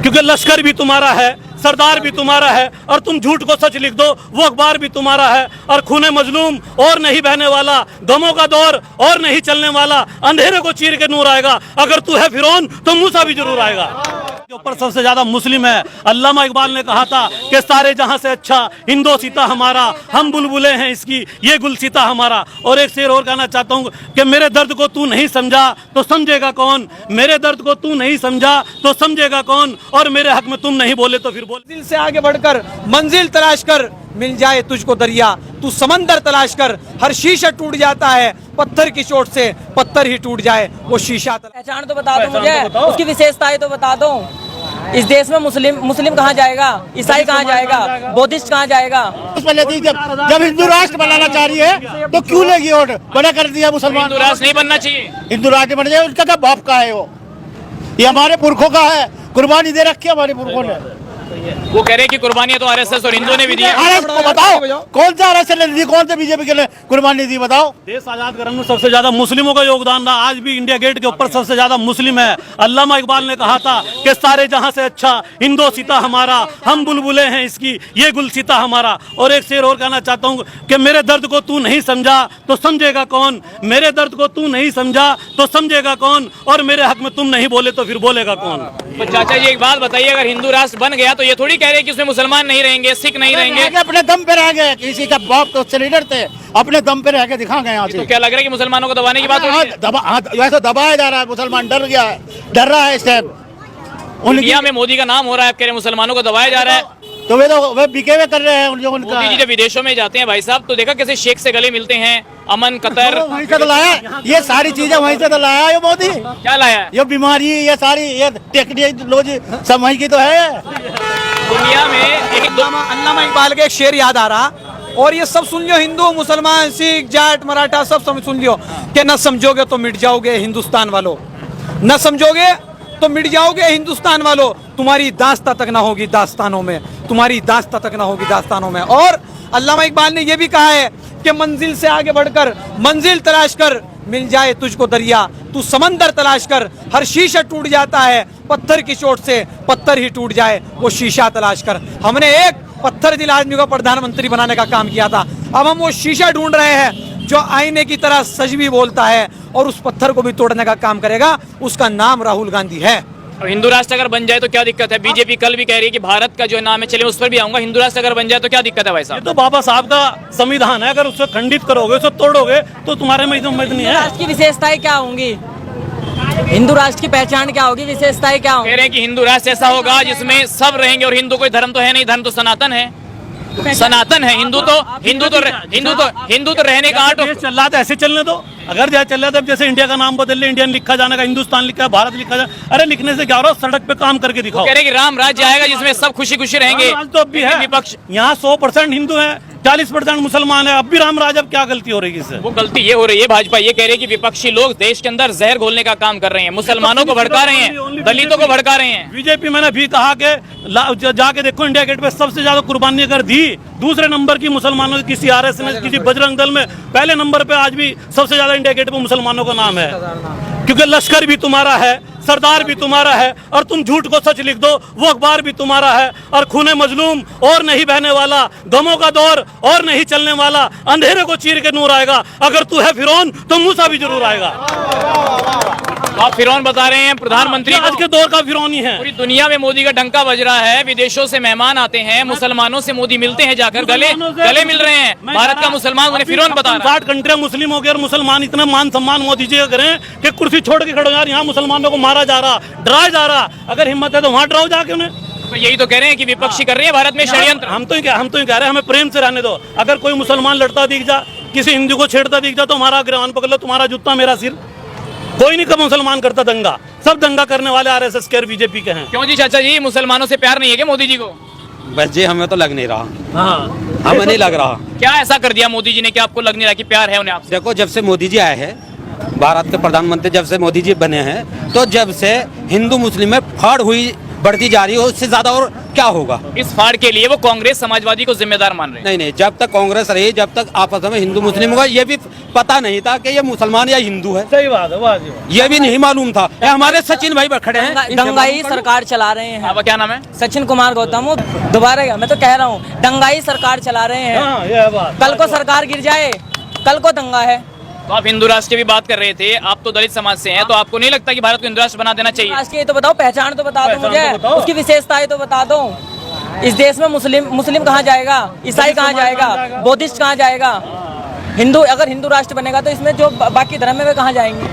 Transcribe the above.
क्योंकि लश्कर भी तुम्हारा है, सरदार भी तुम्हारा है, और तुम झूठ को सच लिख दो वो अखबार भी तुम्हारा है। और खूने मजलूम और नहीं बहने वाला, गमों का दौर और नहीं चलने वाला, अंधेरे को चीर के नूर आएगा। अगर तू है फिरौन तो मूसा भी जरूर आएगा। के ऊपर सबसे ज्यादा मुस्लिम है। अल्लामा इकबाल ने कहा था कि सारे जहां से अच्छा हिंदोसीता हमारा, हम बुलबुले हैं इसकी ये गुलसीता हमारा। और एक शेर और कहना चाहता हूँ कि मेरे दर्द को तू नहीं समझा तो समझेगा कौन, मेरे दर्द को तू नहीं समझा तो समझेगा कौन, और मेरे हक में तुम नहीं बोले तो फिर बोल। दिल से आगे बढ़कर मंजिल तलाश कर, मिल जाए तुझको दरिया, तू समंदर तलाश कर, हर शीशा टूट जाता है पत्थर की चोट से, पत्थर ही टूट जाए वो शीशा। पहचान तो बता दो मुझे, उसकी विशेषताएं तो बता दो। इस देश में मुस्लिम कहाँ जाएगा, ईसाई कहाँ जाएगा, बौद्धिस्ट कहाँ जाएगा? जब हिंदू राष्ट्र बनाना चाह रही है तो क्यों लेगी वोट? बड़ा कर दिया मुसलमान। हिंदू राष्ट्र नहीं बनना चाहिए, हिंदू राष्ट्र बनना चाहिए। उनका क्या बाप का है वो? ये हमारे पुरखों का है, कुर्बानी दे रखी है हमारे पुरखों ने। वो कह रहे हैं कि कुर्बानियां तो आरएसएस और हिंदू ने भी दी है। आरएसएस को बताओ कौन सा आरएसएस ने दी, कौन से बीजेपी के लिए कुर्बानी दी, बताओ। देश आजाद करने में सबसे ज्यादा मुस्लिमों का योगदान रहा। आज भी इंडिया गेट के ऊपर सबसे ज्यादा मुस्लिम है। अल्लामा इकबाल ने कहा था कि सारे जहां से अच्छा हिंदोसीता हमारा, हम बुलबुले हैं इसकी ये गुलसीता हमारा। और एक शेर और कहना चाहता हूँ कि मेरे दर्द को तू नहीं समझा तो समझेगा कौन, मेरे दर्द को तू नहीं समझा तो समझेगा कौन, और मेरे हक में तुम नहीं बोले तो फिर बोलेगा कौन। तो चाचा जी एक बात बताइए, अगर हिंदू राष्ट्र बन गया तो ये थोड़ी कह रहे हैं कि उसमें मुसलमान नहीं रहेंगे, सिख नहीं रहेंगे। अपने दम पे रह गए, किसी का बाप तो लीडर थे, अपने दम पे रह के दिखा गए यहाँ से। तो क्या लग रहा है कि मुसलमानों को दबाने की बात हो रही है? वैसे दबाया जा रहा है, मुसलमान डर गया है, डर रहा है इस टाइम। इंडिया में मोदी का नाम हो रहा है, आप कह रहे हैं मुसलमानों को दबाया जा रहा है। तो वे बिके हुए कर रहे हैं उनका। मोदी जी जब विदेशों में जाते हैं भाई साहब, तो देखा कैसे शेख से गले मिलते हैं, अमन कतर वहीं से तो लाया, ये सारी चीजें वहीं से तो लाया ये मोदी। क्या लाया है? ये बीमारी, ये सारी ये टेक्नोलॉजी सब वहीं की तो है। दुनिया में एक अल्लामा इकबाल का एक शेर याद आ रहा, और ये सब सुन लियो, हिंदू मुसलमान सिख जाट मराठा सब सुन लियो कि न समझोगे तो मिट जाओगे हिंदुस्तान वालों, न समझोगे तो मिट जाओगे हिंदुस्तान वालों, तुम्हारी दास्ता तक ना होगी दास्तानों में, तुम्हारी दास्ता तक ना होगी दास्तानों में। और अल्लामा इकबाल ने यह भी कहा है कि मंजिल से आगे बढ़कर मंजिल तलाश कर, मिल जाए तुझको दरिया, तू समंदर तलाश कर, हर शीशा टूट जाता है पत्थर की चोट से, पत्थर ही टूट जाए वो शीशा तलाश कर। हमने एक पत्थर दिल आदमी को प्रधानमंत्री बनाने का काम किया था, अब हम वो शीशा ढूंढ रहे हैं जो आईने की तरह सच भी बोलता है और उस पत्थर को भी तोड़ने का काम करेगा। उसका नाम राहुल गांधी है। और हिंदू राष्ट्र अगर बन जाए तो क्या दिक्कत है? बीजेपी कल भी कह रही है कि भारत का जो नाम है, चले उस पर भी आऊंगा, हिंदू राष्ट्र अगर बन जाए तो क्या दिक्कत है भाई साहब? ये तो बाबा साहब का संविधान है, अगर उसको खंडित करोगे, उसको तोड़ोगे तो तुम्हारे में हिम्मत नहीं है। राष्ट्र की विशेषताएं क्या होंगी? हिंदू राष्ट्र की पहचान क्या होगी, विशेषताएं क्या होंगी? कह रहे हैं कि हिंदू राष्ट्र ऐसा होगा जिसमें सब रहेंगे, और हिंदू कोई धर्म तो है नहीं, धर्म तो सनातन है, सनातन है। हिंदू तो रहने का आर्ट देश चल रहा था, ऐसे चलने दो। अगर जैसे चल रहा था, जैसे इंडिया का नाम बदल ले, इंडियन लिखा जाने का, हिंदुस्तान लिखा है, भारत लिखा जाए, अरे लिखने से क्या हो रहा है, सड़क पे काम करके दिखाओ। कह रहे हैं कि राम राज्य आएगा जिसमें सब खुशी खुशी रहेंगे। राम राज तो अब भी है, विपक्ष यहाँ 100% हिंदू है, 40% मुसलमान है, अब भी राम राज। अब क्या गलती हो रही है इससे? वो गलती ये हो रही है, भाजपा ये कह रही है कि विपक्षी लोग देश के अंदर जहर घोलने का काम कर रहे हैं, मुसलमानों को भड़का रहे हैं, दलितों को भड़का रहे हैं। बीजेपी मैंने भी कहा कि जाके देखो इंडिया गेट पे सबसे ज्यादा कुर्बानी अगर दी, दूसरे नंबर की मुसलमानों की किसी आरएसएस में, किसी बजरंग दल में, पहले नंबर पे आज भी सबसे ज्यादा इंडिया गेट पे मुसलमानों का नाम है। क्योंकि लश्कर भी तुम्हारा है, सरदार भी तुम्हारा है, और तुम झूठ को सच लिख दो वो अखबार भी तुम्हारा है। और खूने मजलूम और नहीं बहने वाला, गमों का दौर और नहीं चलने वाला, अंधेरे को चीर के नूर आएगा। अगर तू है फिरौन तो मूसा भी जरूर आएगा। आप फिरौन बता रहे हैं, प्रधानमंत्री आज के दौर का फिरौन ही है। पूरी दुनिया में मोदी का डंका बज रहा है, विदेशों से मेहमान आते हैं, मुसलमानों से मोदी मिलते हैं, जाकर गले मिल रहे हैं। भारत का मुसलमान उन्हें फिरौन बता रहा है। 60 कंट्रियां मुस्लिम हो गए और मुसलमान इतना मान सम्मान मोदी जी का करें कि कुर्सी छोड़ के खड़ो यार, यहाँ मुसलमानों को मारा जा रहा, डराया जा रहा। अगर हिम्मत है तो वहाँ डराओ जाके उन्हें। तो यही तो कह रहे हैं कि विपक्षी कर रहे हैं भारत में षड्यंत्र। हम तो ही कह रहे हैं, हमें प्रेम से रहने दो। अगर कोई मुसलमान लड़ता दिख जा, किसी हिंदू को छेड़ता दिख जा, तो हमारा गिरवान पकड़ लो, तुम्हारा जूता मेरा सिर। कोई नहीं कब मुसलमान करता दंगा, सब दंगा करने वाले आरएसएस के और बीजेपी के हैं। क्यों जी चाचा जी, मुसलमानों से प्यार नहीं है क्या मोदी जी को? बस जी हमें तो लग नहीं रहा। हाँ, हमें नहीं लग रहा। क्या ऐसा कर दिया मोदी जी ने कि आपको लग नहीं रहा कि प्यार है उन्हें आपसे? देखो जब से मोदी जी आए हैं, भारत के प्रधानमंत्री जब से मोदी जी बने हैं, तो जब से हिंदू मुस्लिम में फाड़ हुई बढ़ती जा रही है, उससे ज्यादा और क्या होगा। इस फाड़ के लिए वो कांग्रेस समाजवादी को जिम्मेदार मान रहे हैं। नहीं नहीं, जब तक कांग्रेस रही, जब तक आपस में हिंदू मुस्लिम होगा, ये भी पता नहीं था कि ये मुसलमान या हिंदू है। सही बात है, वाह जी वाह। ये भी नहीं मालूम था। ये हमारे सचिन भाई खड़े हैं, इनसे दंगाई मालूम करो। सरकार चला रहे हैं। आपका क्या नाम है? सचिन कुमार गौतम, वो दोबारा मैं तो कह रहा हूँ दंगाई सरकार चला रहे हैं। हाँ, ये बात। कल को सरकार गिर जाए, कल को दंगा है। तो आप हिंदू राष्ट्र की भी बात कर रहे थे, आप तो दलित समाज से हैं, तो आपको नहीं लगता कि भारत को हिंदू राष्ट्र बना देना चाहिए? राष्ट्रीय तो बताओ, पहचान तो बता दो पहचान मुझे, तो बताओ। उसकी विशेषताएं तो बता दो। इस देश में मुस्लिम कहाँ जाएगा, ईसाई कहाँ जाएगा, बौद्धिस्ट कहाँ जाएगा? हिंदू, अगर हिंदू राष्ट्र बनेगा तो इसमें जो बाकी धर्म है वे कहाँ जाएंगे?